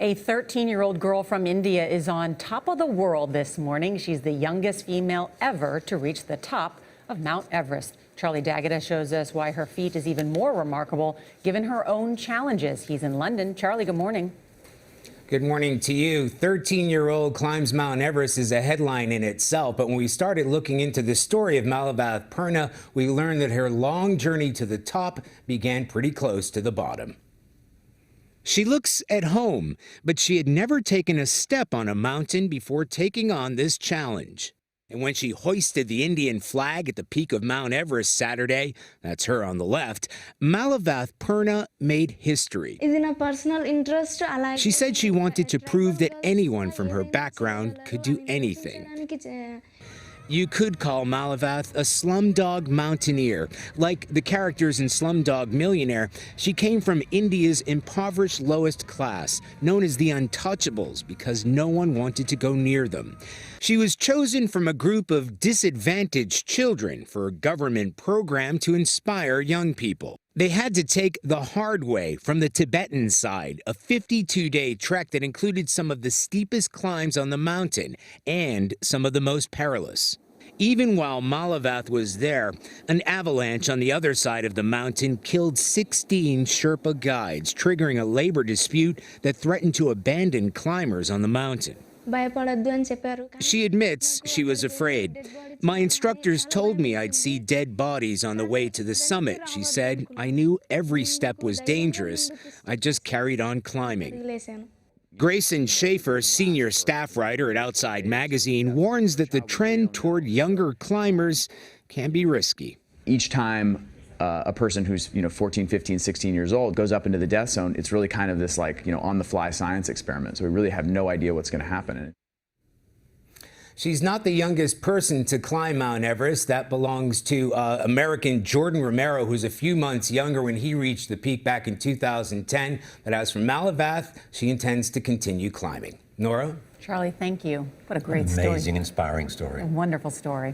A 13-year-old girl from India is on top of the world this morning. She's the youngest female ever to reach the top of Mount Everest. Charlie D'Agata shows us why her feat is even more remarkable given her own challenges. He's in London. Charlie, good morning. Good morning to you. 13-year-old climbs Mount Everest is a headline in itself, but when we started looking into the story of Malavath Purna, we learned that her long journey to the top began pretty close to the bottom. She looks at home, but she had never taken a step on a mountain before taking on this challenge. And when she hoisted the Indian flag at the peak of Mount Everest Saturday, that's her on the left, Malavath Purna made history. She said she wanted to prove that anyone from her background could do anything. You could call Malavath a slumdog mountaineer. Like the characters in Slumdog Millionaire, she came from India's impoverished lowest class, known as the Untouchables, because no one wanted to go near them. She was chosen from a group of disadvantaged children for a government program to inspire young people. They had to take the hard way from the Tibetan side, a 52-day trek that included some of the steepest climbs on the mountain and some of the most perilous. Even while Malavath was there, an avalanche on the other side of the mountain killed 16 Sherpa guides, triggering a labor dispute that threatened to abandon climbers on the mountain. She admits she was afraid. My instructors told me I'd see dead bodies on the way to the summit, she said. I knew every step was dangerous. I just carried on climbing. Grayson Schaefer, senior staff writer at Outside Magazine, warns that the trend toward younger climbers can be risky. Each time a person who's 14, 15, 16 years old goes up into the death zone, it's really kind of this on-the-fly science experiment. So we really have no idea what's going to happen. She's not the youngest person to climb Mount Everest. That belongs to American Jordan Romero, who's a few months younger when he reached the peak back in 2010. But as for Malavath, she intends to continue climbing. Nora? Charlie, thank you. What a great story. Amazing, inspiring story. A wonderful story.